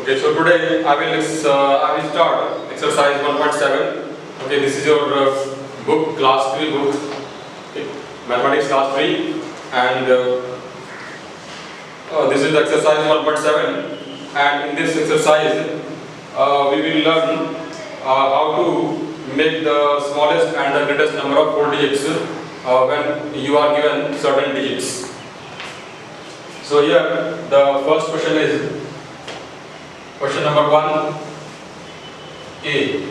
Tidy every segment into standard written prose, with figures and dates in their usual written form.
Okay, so today I will start exercise 1.7. Okay, this is your book, class 3 book, okay, mathematics class 3, and this is exercise 1.7. And in this exercise, we will learn how to make the smallest and the greatest number of whole digits when you are given certain digits. So here the first question is question number 1, A,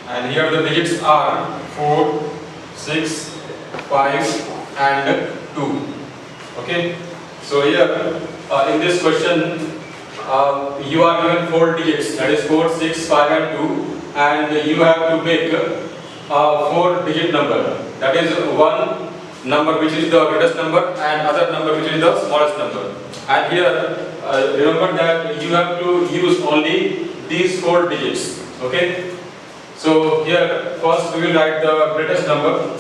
and here the digits are 4, 6, 5 and 2. Okay, so here in this question you are given 4 digits, that is 4, 6, 5 and 2, and you have to make a 4 digit number, that is one number which is the greatest number and other number which is the smallest number. And here remember that you have to use only these 4 digits. Okay, so here first we will write the greatest number.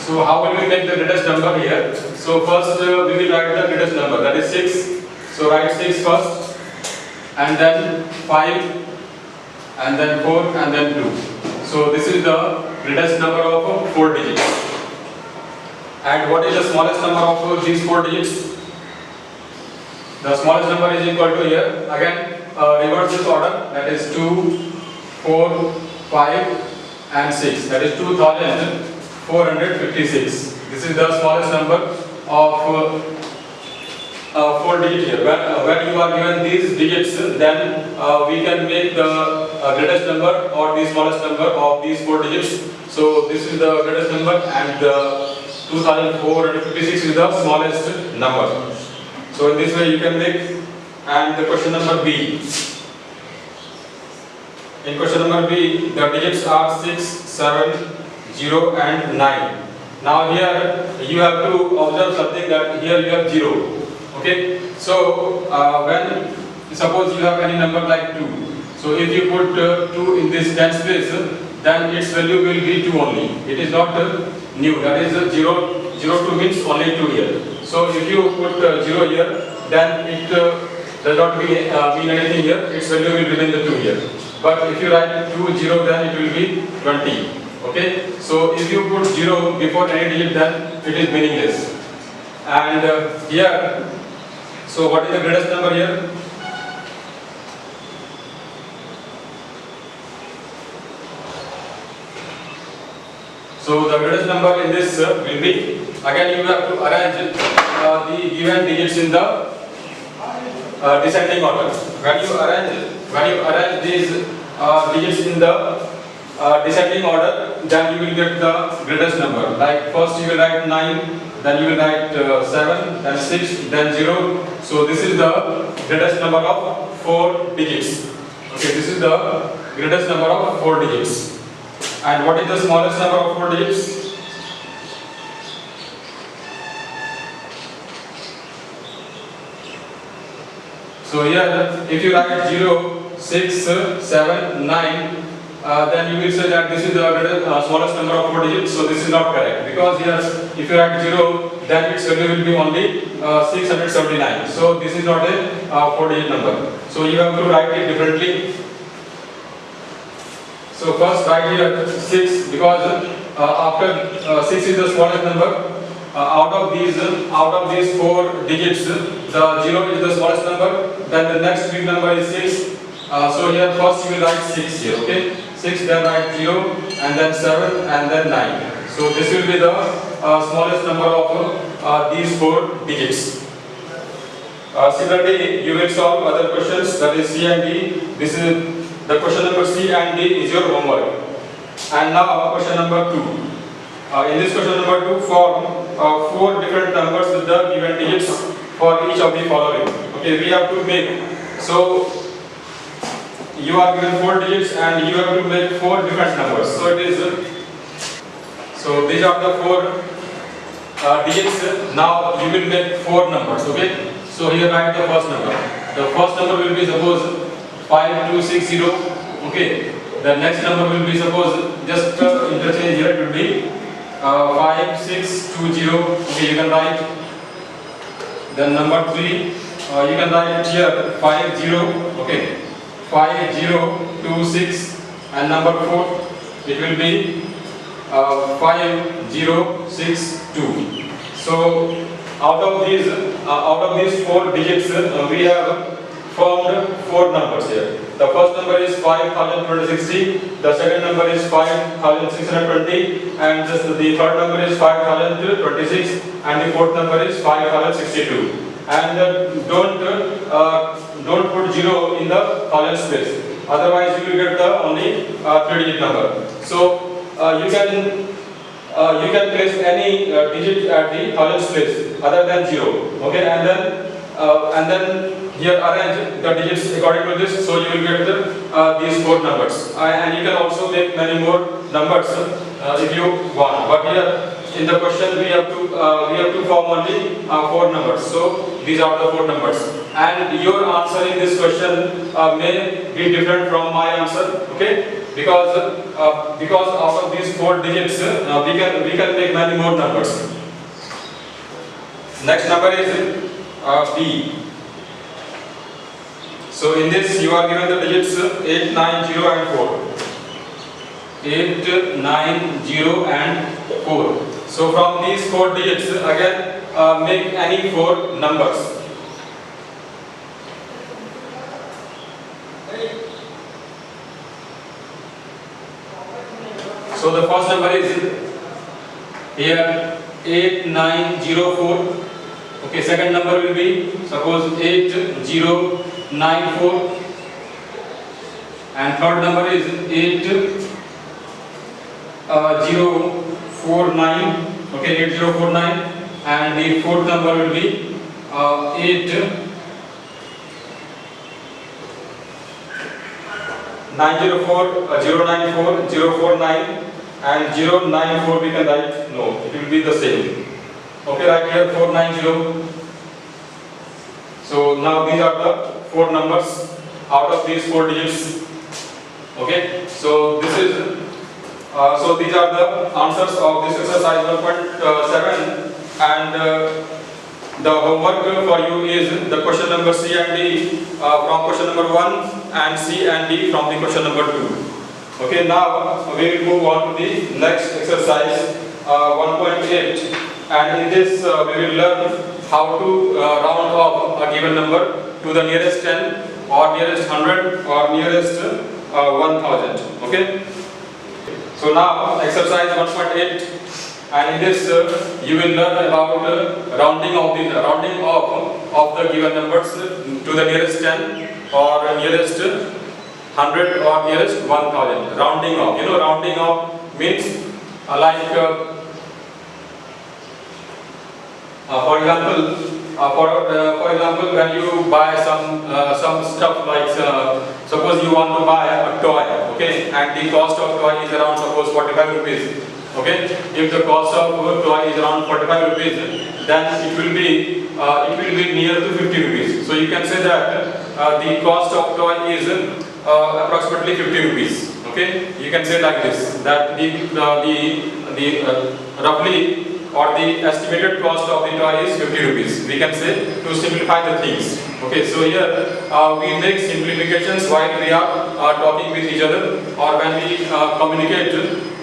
So how will we make the greatest number here? So first we will write the greatest number, that is 6. So write 6 first, and then 5, and then 4, and then 2. So this is the greatest number of 4 digits. And what is the smallest number of these 4 digits? The smallest number is equal to here, again reverse this order, that is 2, 4, 5 and 6, that is 2456. This is the smallest number of 4 digits here. When you are given these digits, then we can make the greatest number or the smallest number of these 4 digits. So this is the greatest number and the 2456 is the smallest number. So in this way you can make. And the question number B. In question number B, the digits are 6, 7, 0 and 9. Now here you have to observe something, that here you have 0. Okay, so when suppose you have any number like 2. So if you put 2 in this tens place, then its value will be 2 only. It is not new, that is 0, 2 means only 2 here. So if you put 0 here, then it does not mean anything here, its value will remain the 2 here. But if you write 2, 0, then it will be 20. Okay, so if you put 0 before any digit, then it is meaningless. And here, so what is the greatest number here? So the greatest number in this will be, again you have to arrange the given digits in the descending order. When you arrange these digits in the descending order, then you will get the greatest number. Like first you will write 9, then you will write 7, then 6, then 0. So this is the greatest number of 4 digits. Okay, this is the greatest number of 4 digits. And what is the smallest number of 4 digits? So here, if you write 0, 6, 7, 9, then you will say that this is the smallest number of 4 digits. So this is not correct, because here if you write 0, then its value will be only 679. So this is not a 4 digit number. So you have to write it differently. So first write here 6, because after 6 is the smallest number. Out of these 4 digits, the 0 is the smallest number. Then the next big number is 6. So here first you will write 6 here. Okay, 6, then write 0, and then 7, and then 9. So this will be the smallest number of these 4 digits. Similarly, you will solve other questions, that is C and D. This is the question number C and D is your homework. And now question number 2. In this question number 2, form 4 different numbers with the given digits for each of the following. Okay, we have to make. So you are given 4 digits and you have to make 4 different numbers. So it is. So these are the 4 digits. Now you will make 4 numbers. Okay. So here write the first number. The first number will be suppose 5260. Okay. The next number will be suppose just interchange here. It will be 5620. Okay, you can write. Then number 3, you can write here 50, okay, 5026, and number 4 it will be 5062. So out of these 4 digits, we have formed 4 numbers here. The first number is 5260, the second number is 5620, and the third number is 5026, and the fourth number is 5062. And don't put 0 in the thousand place, otherwise you will get the only 3-digit number. So you can place any digit at the thousand place other than 0, okay, and then here arrange the digits according to this, so you will get these 4 numbers, and you can also make many more numbers if you want, but here in the question we have to form only 4 numbers. So these are the 4 numbers, and your answer in this question may be different from my answer, okay, because out of these 4 digits we can make many more numbers. Next number is B. So in this you are given the digits 8, 9, 0 and 4. 8, 9, 0 and 4. So from these 4 digits again make any 4 numbers. So the first number is here 8904. Okay, second number will be suppose 8094, and third number is 8049. Okay, 8049, and the fourth number will be 904, 094, 049, and 094 we can write, no, it will be the same. Okay, right here 490. So now these are the 4 numbers out of these 4 digits. Okay, so this is so these are the answers of this exercise 1.7, and the homework for you is the question number C and D from question number 1, and C and D from the question number 2. Okay, now we will move on to the next exercise 1.8, and in this we will learn how to round off a given number to the nearest 10 or nearest 100 or nearest 1000. Okay. So now exercise 1.8, and in this you will learn about rounding off the given numbers to the nearest 10 or nearest 100 or nearest 1000. Rounding off. You know, rounding off means for example, when you buy some stuff, like suppose you want to buy a toy, okay, and the cost of toy is around suppose 45 rupees. Okay, if the cost of toy is around 45 rupees, then it will be near to 50 rupees. So you can say that the cost of toy is approximately 50 rupees. Okay, you can say like this, that the roughly or the estimated cost of the toy is 50 rupees. We can say, to simplify the things. Okay, so here we make simplifications while we are talking with each other, or when we communicate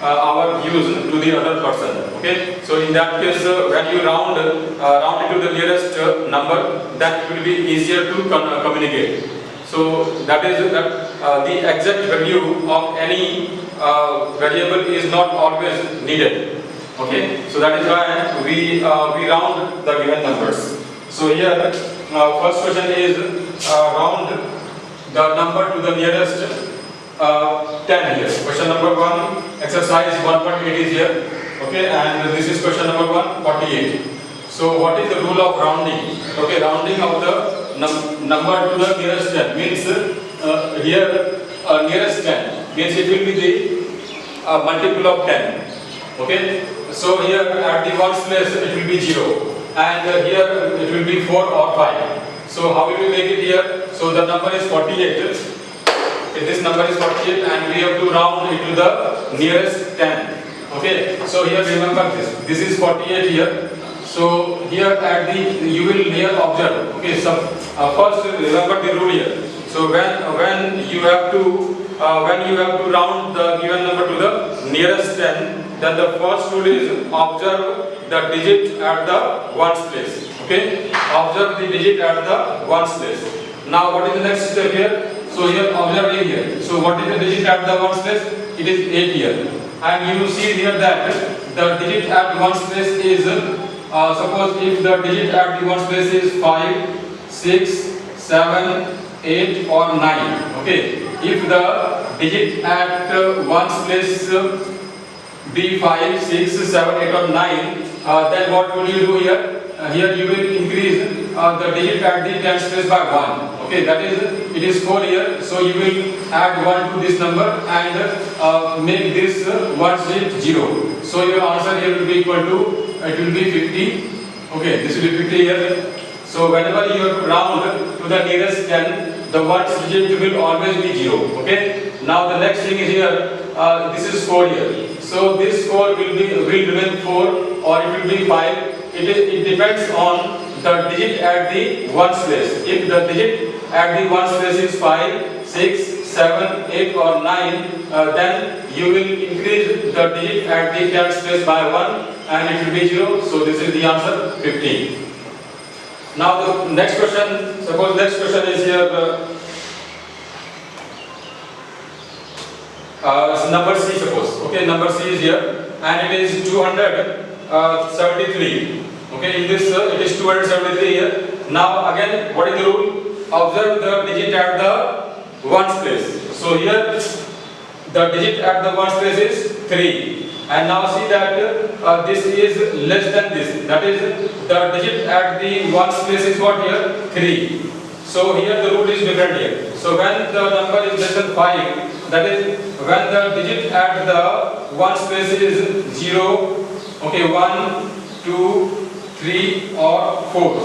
our views to the other person. Okay, so in that case, when you round it to the nearest number, then it will be easier to communicate. So that is the exact value of any variable is not always needed. Okay, so that is why we round the given numbers. So here, first question is round the number to the nearest 10 here. Question number 1, exercise 1.8 is here. Okay, and this is question number 1, 48. So what is the rule of rounding? Okay, rounding of the number to the nearest 10 means here nearest 10 means it will be the multiple of 10. Okay, so here at the ones place it will be 0, and here it will be 4 or 5. So how will we make it here? So the number is 48. Okay, this number is 48, and we have to round it to the nearest 10. Okay, so here remember this is 48 here. So here at the you will here observe. Okay, so first remember the rule here. So when you have to round the given number to the nearest 10, then the first rule is observe the digit at the ones place. Okay, observe the digit at the ones place. Now what is the next step here? So here observe A here. So what is the digit at the ones place? It is 8 here. And you see here that the digit at ones place is suppose if the digit at the ones place is 5, 6, 7, 8 or 9. Okay. If the digit at ones place be 5, 6, 7, 8 or 9, then what will you do here? Here you will increase the digit at the tens place by 1. Okay, that is, it is 4 here, so you will add 1 to this number and make this 1 digit 0. So your answer here will be equal to, it will be 50. Okay, this will be 50 here. So whenever you round to the nearest 10, the 1 digit will always be 0. Okay, now the next thing is here, this is 4 here. So this 4 will remain 4 or it will be 5. It depends on the digit at the ones place. If the digit at the ones place is 5, 6, 7, 8 or 9, then you will increase the digit at the tens place by 1 and it will be 0. So this is the answer 15. Now the next question, suppose next question is here number C suppose. Okay, number C is here and it is 273. Okay, in this it is 273 here. Now again, what is the rule? Observe the digit at the ones place. So here the digit at the ones place is 3. And now see that this is less than this. That is, the digit at the ones place is what here? 3. So here the rule is different here. So when the number is less than 5, that is when the digit at the ones place is 0, okay, 1, 2, 3 or 4.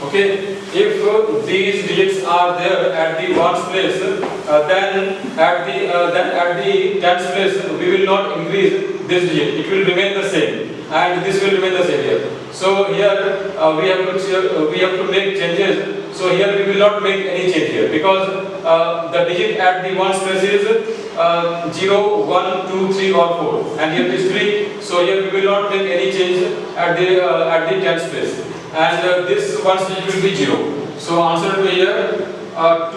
Okay, if these digits are there at the ones place, then at the tens place we will not increase this digit. It will remain the same, and this will remain the same here. So here we have to make changes. So here we will not make any change here because the digit at the ones place is 0, 1, 2, 3 or 4, and here is 3. So here we will not make any change at the tens place, and this ones digit will be 0. So answer to here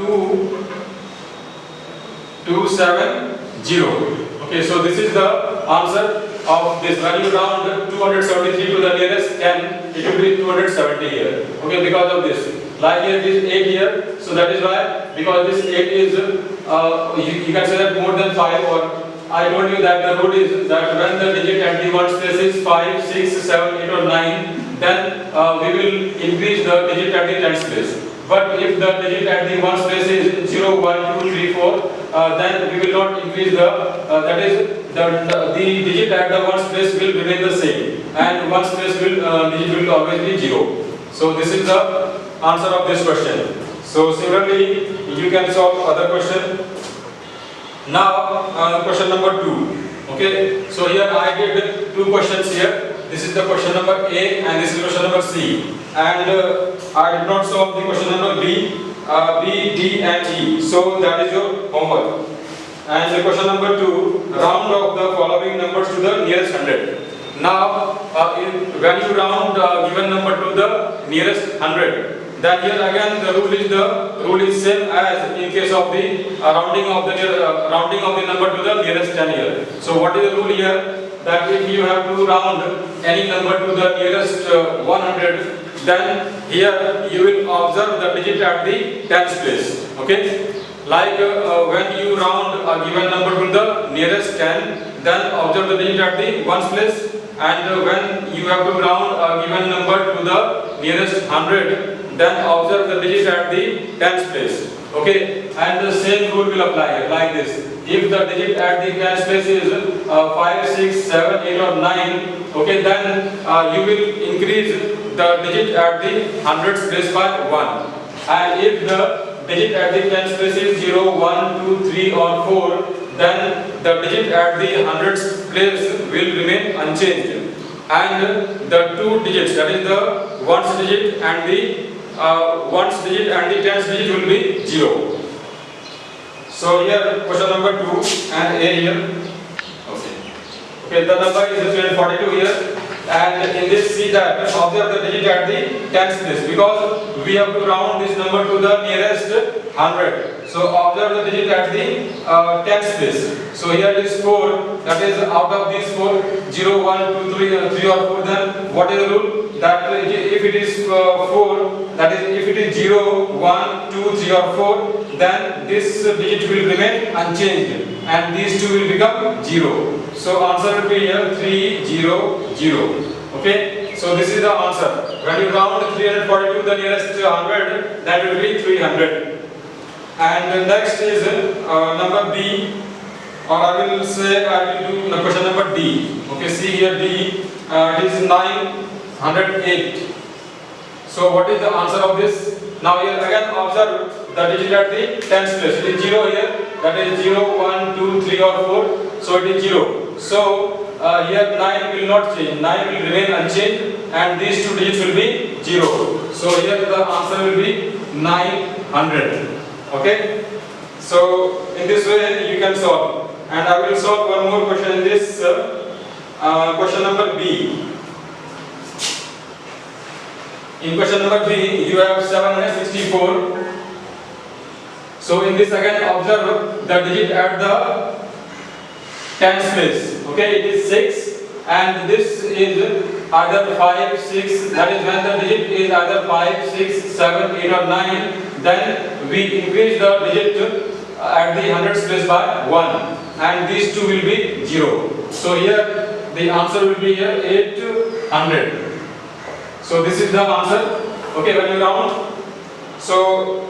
2270. Okay, so this is the answer of this. When you round 273 to the nearest 10, it will be 270 here. Okay, because of this. Like here it is 8 here, so that is why, because this 8 is you can say that more than 5, or I told you that the rule is that when the digit at the ones place is 5, 6, 7, 8 or 9, then we will increase the digit at the tens place. But if the digit at the ones place is 0, 1, 2, 3, 4, then we will not increase that is the digit at the ones place will remain the same, and ones place digit will always be 0. So this is the answer of this question. So similarly, you can solve other question. Now question number 2. Okay, so here I did 2 questions here. This is the question number A and this is question number C. And I did not solve the question number B, D and E. So that is your homework. And the question number 2, round of the following numbers to the nearest 100. Now when you round given number to the nearest 100, then here again the rule is same as in case of the rounding of the number to the nearest 10 here. So what is the rule here? That if you have to round any number to the nearest 100, then here you will observe the digit at the tens place. Okay, like when you round a given number to the nearest 10, then observe the digit at the ones place, and when you have to round a given number to the nearest 100, then observe the digit at the tens place. Okay, and the same rule will apply here, like this. If the digit at the tens place is 5, 6, 7, 8 or 9, okay, then you will increase the digit at the hundreds place by 1. And if the digit at the tens place is 0, 1, 2, 3 or 4, then the digit at the hundreds place will remain unchanged. and the two digits, that is the ones digit and the ones digit and the tens digit will be 0. So here question number 2 and A here. Okay, the number is 342 here, and in this see that observe the digit at the tens place, because we have to round this number to the nearest 100. So observe the digit at the tens place. So here it is 4, that is out of these 4, 0, 1, 2, 3 or 4, then what is the rule? That if it is 4, that is if it is 0, 1, 2, 3 or 4, then this digit will remain unchanged and these two will become 0. So answer will be here 3, 0, 0. Okay, so this is the answer. When you round 342 the nearest 100, that will be 300. And next is number B, or I will say I will do question number D. Okay, see here D, it is 908. So what is the answer of this? Now here again observe the digit at the tens place. It is 0 here, that is 0, 1, 2, 3 or 4. So it is 0. So here 9 will not change, 9 will remain unchanged and these two digits will be 0. So here the answer will be 900. Okay. So in this way you can solve. And I will solve one more question in this question number B. In question number B, you have 764. So in this again observe the digit at the tens place. Okay, it is 6 and this is either 5, 6, that is when the digit is either 5, 6, 7, 8 or 9, then we increase the digit at the hundreds place by 1 and these two will be 0. So here the answer will be here 800. So this is the answer. Okay, when you round. So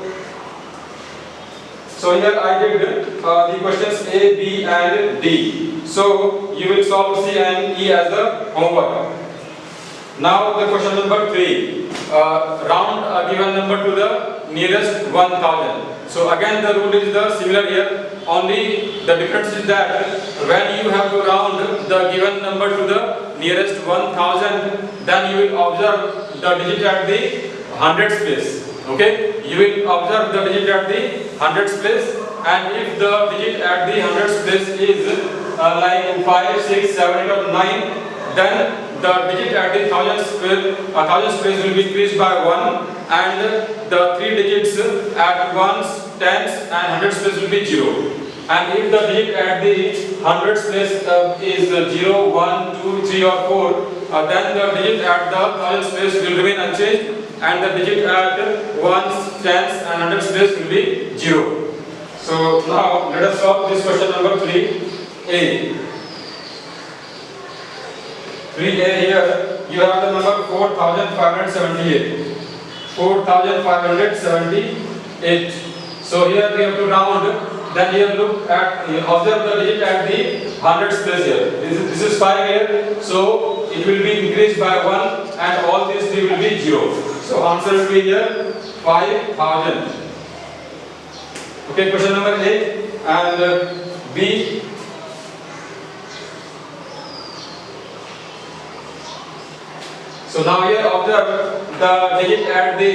here I did the questions A, B and D. So you will solve C and E as the homework. Now the question number 3. Round a given number to the nearest 1000. So again the rule is the similar here. Only the difference is that when you have to round the given number to the nearest 1000, then you will observe the digit at the hundreds place. Okay, you will observe the digit at the hundreds place, and if the digit at the hundreds place is like 5, 6, 7, 8 or 9, then the digit at the thousands place will be increased by 1 and the three digits at ones, tens and hundreds place will be 0. And if the digit at the hundreds place is 0, 1, 2, 3 or 4, then the digit at the thousands place will remain unchanged and the digit at ones, tens and hundreds place will be 0. So now let us solve this question number 3a. 3a here you have the number 4578. 4578. So here we have to round. Then here look at, observe the digit at the hundreds place here. This is 5 here. So it will be increased by 1 and all these three will be 0. So answer will be here 5000. Okay, question number A and B. So now here observe the digit at the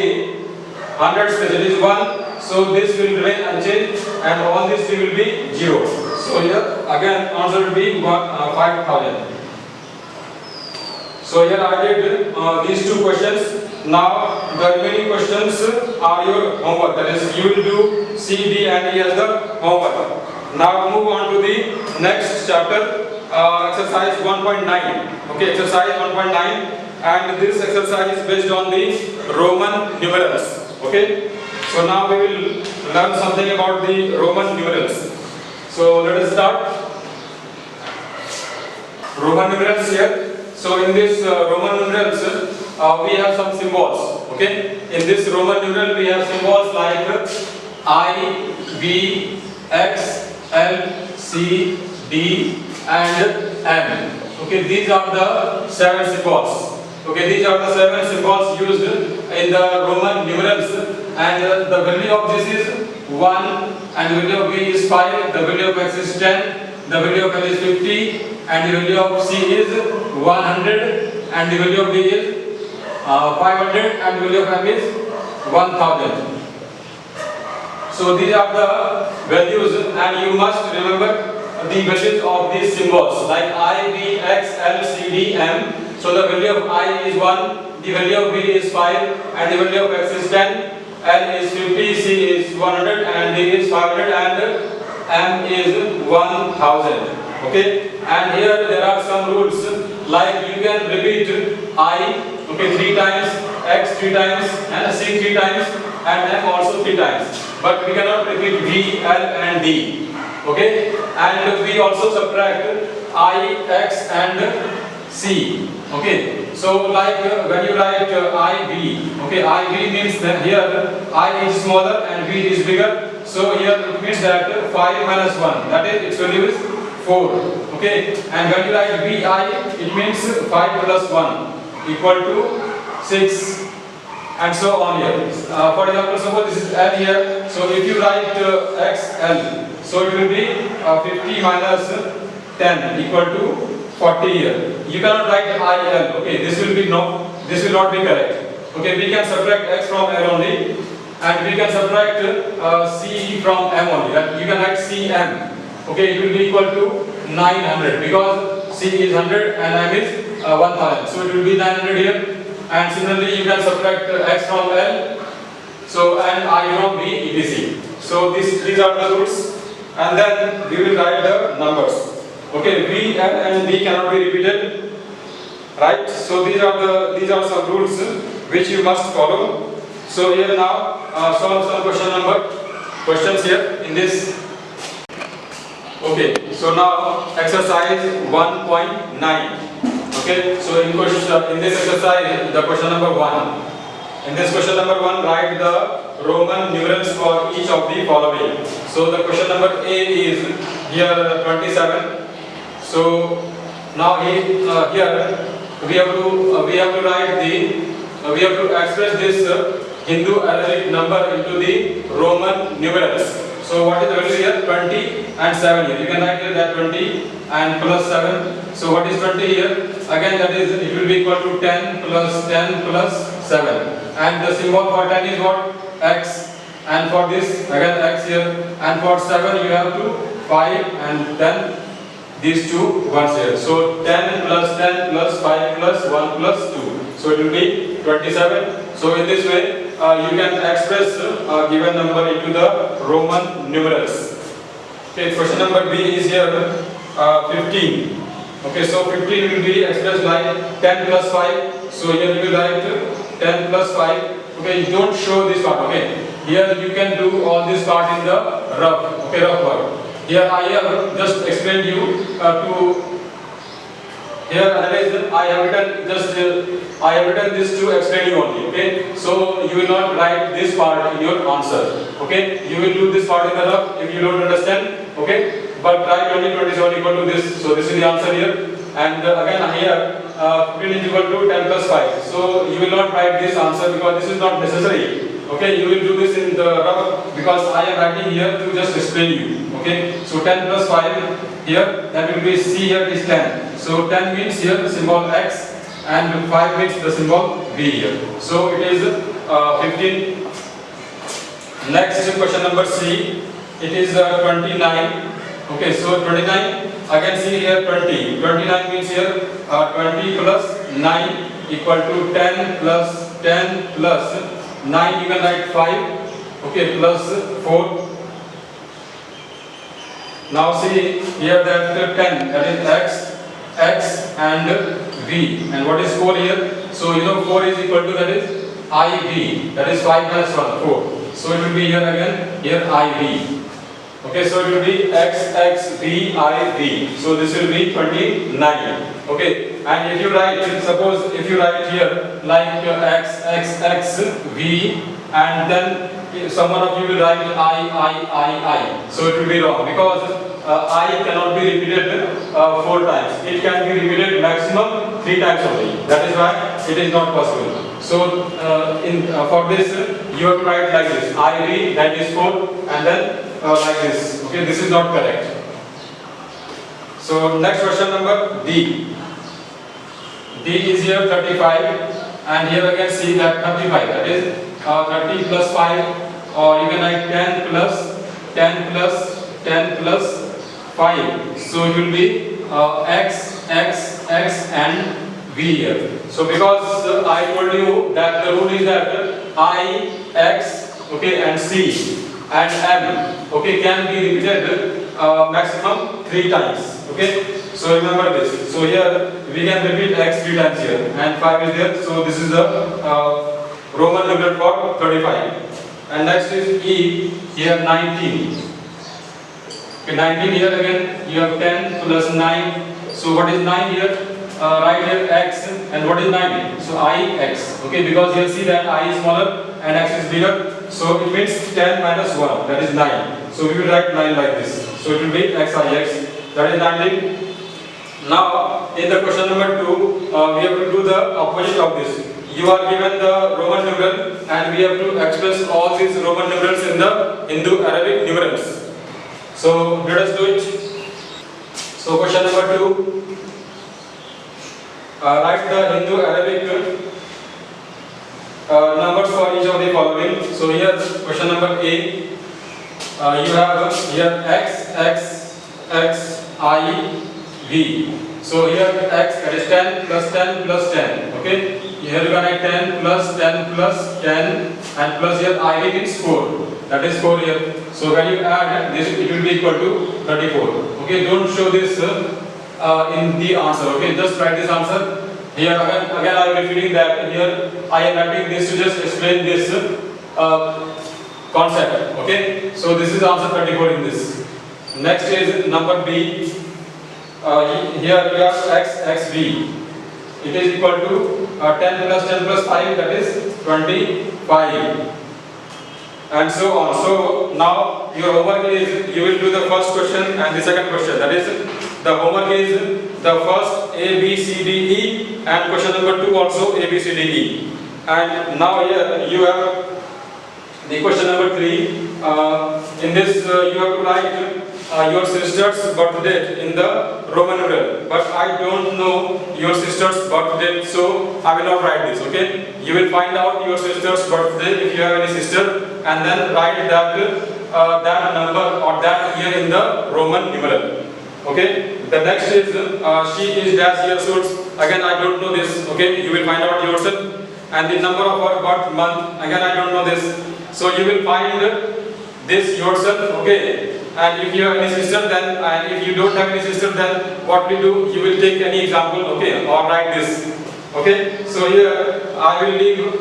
hundreds place. It is 1. So this will remain unchanged and all these three will be 0. So here again answer will be 5000. So here I did these two questions. Now the remaining questions are your homework. That is, you will do C, D and E as the homework. Now move on to the next chapter, exercise 1.9. Okay, exercise 1.9, and this exercise is based on the Roman numerals. Okay. So now we will learn something about the Roman numerals. So let us start. Roman numerals here. So in this Roman numerals, we have some symbols. Okay. In this Roman numeral, we have symbols like I, V, X, L, C, D, and M. Okay. These are the 7 symbols. Okay. These are the 7 symbols used in the Roman numerals. And the value of this is 1, and the value of V is 5, the value of X is 10, the value of L is 50, and the value of C is 100, and the value of D is 500 and the value of M is 1000. So these are the values, and you must remember the values of these symbols like I, B, X, L, C, D, M. So the value of I is 1, the value of B is 5, and the value of X is 10, L is 50, C is 100, and D is 500, and M is 1000. Okay, and here there are some rules, like you can repeat I, okay, 3 times, X 3 times, and C 3 times, and M also 3 times. But we cannot repeat V, L, and D. Okay, and we also subtract I, X, and C. Okay, so like when you write IB, okay, IB means that here I is smaller and V is bigger. So here it means that 5 minus 1, that is its value is 4. Okay, and when you write BI, it means 5 plus 1 equal to 6. And so on here. For example, suppose this is L here. So if you write XL, so it will be 50 minus 10 equal to 40 here. You cannot write IL. Okay, this will not be correct. Okay, we can subtract X from L only, and we can subtract C from M only. You can write CM. Okay, it will be equal to 900 because C is 100 and M is 1000. So it will be 900 here. And similarly, you can subtract X from L, so and I from B, etc. So these are the rules, and then we will write the numbers. Okay, V, L, and D cannot be repeated, right? So these are some rules which you must follow. So here now solve some questions here in this. Okay, so now exercise 1.9. Okay, so in this exercise, the question number 1. In this question number 1, write the Roman numerals for each of the following. So the question number A is here 27. So now here we have to write we have to express this Hindu Arabic number into the Roman numerals. So what is the value here? 20 and 7 here. You can write here that 20 and plus 7. So what is 20 here? Again, that is, it will be equal to 10 plus 7. And the symbol for 10 is what? X. And for this, again X here. And for 7 you have to 5 and then these two ones here. So 10 plus 5 plus 1 plus 2. So it will be 27. So in this way, you can express a given number into the Roman numerals. Okay, question number B is here 15. Okay, so 15 will be expressed like 10 plus 5. So here you will write 10 plus 5. Okay, you don't show this part. Okay, here you can do all this part in the rough. Okay, rough part. Here I have just explained you here otherwise I have written this to explain you only. Okay, so you will not write this part in your answer. Okay, you will do this part in the rough if you don't understand. Okay, but write only 27 equal to this. So this is the answer here. And again here 15 is equal to 10 plus 5. So you will not write this answer because this is not necessary. Okay, you will do this in the rough because I am writing here to just explain you. Okay, so 10 plus 5 here, that will be C here is 10. So 10 means here the symbol X and 5 means the symbol V here. So it is 15. Next question number C, it is 29. Okay, so 29, again see here 20. 29 means here 20 plus 9 equal to 10 plus 9, you can write 5, okay, plus 4. Now see here that 10, that is X and V. And what is 4 here? So you know 4 is equal to, that is IV, that is 5 minus 1, 4. So it will be here again, here IV. Okay, so it will be XXVIV. So this will be 29. Okay, and if you write, suppose if you write here like XXXV and then someone of you will write I. So it will be wrong because I cannot be repeated 4 times. It can be repeated maximum 3 times only. That is why it is not possible. So for this you have to write like this: IV, that is 4, and then like this. Okay, this is not correct. So next question number D. D is here 35, and here again see that 35, that is 30 plus 5, or you can write 10 plus 10 plus 10 plus 5. So it will be x, x, x and v here. So because I told you that the rule is that I, x, okay, and c and m, okay, can be repeated maximum 3 times. Okay. So remember this. So here we can repeat x 3 times here, and 5 is there. So this is the Roman numeral for 35. And next is E, here 19. Okay, 19 here again you have 10 plus 9. So what is 9 here? Right here x, and what is 9? So I x. Okay, because you see that I is smaller and x is bigger. So it means 10 minus 1, that is 9. So we will write 9 like this. So it will be x I x, that is 19. Now in the question number 2, we have to do the opposite of this. You are given the Roman numeral, and we have to express all these Roman numerals in the Indo-Arabic numerals. So let us do it. So question number 2, write the Indo-Arabic numbers for each of the following. So here question number A, you have here x, x, x, I, v. So here x, that is 10 plus 10 plus 10. Okay. Here you can write 10 plus 10 plus 10, and plus here I means 4. That is 4 here. So when you add this, it will be equal to 34. Okay. Don't show this in the answer. Okay. Just write this answer. Here again I am repeating that here I am writing this to just explain this concept. Okay. So this is answer 34 in this. Next is number B. Here you have x, x, v. It is equal to 10 plus 10 plus 5, that is 25. And so on. So now your homework is, you will do the first question and the second question. That is, the homework is the first A, B, C, D, E, and question number 2 also A, B, C, D, E. And now here you have the question number 3. In this you have to write your sister's birth date in the Roman numeral, but I don't know your sister's birth date, so I will not write this. Okay, you will find out your sister's birthday if you have any sister, and then write that number or that year in the Roman numeral. Okay, the next is she is dash years old. Again I don't know this. Okay, you will find out yourself. And the number of her birth month, again I don't know this, so you will find this yourself. Okay. And if you have any sister, then, and if you don't have any sister, then what we do, you will take any example, okay, or write this. Okay, so here I will leave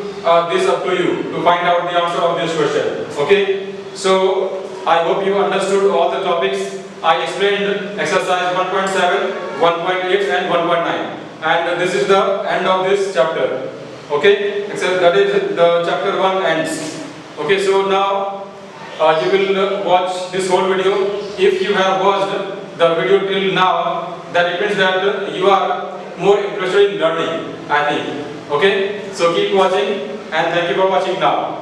this up to you to find out the answer of this question. Okay, so I hope you understood all the topics. I explained exercise 1.7, 1.8 and 1.9, and this is the end of this chapter. Okay, except that is the chapter 1 ends. Okay, so now you will watch this whole video. If you have watched the video till now, then it means that you are more interested in learning, I think. Okay, so keep watching, and thank you for watching now.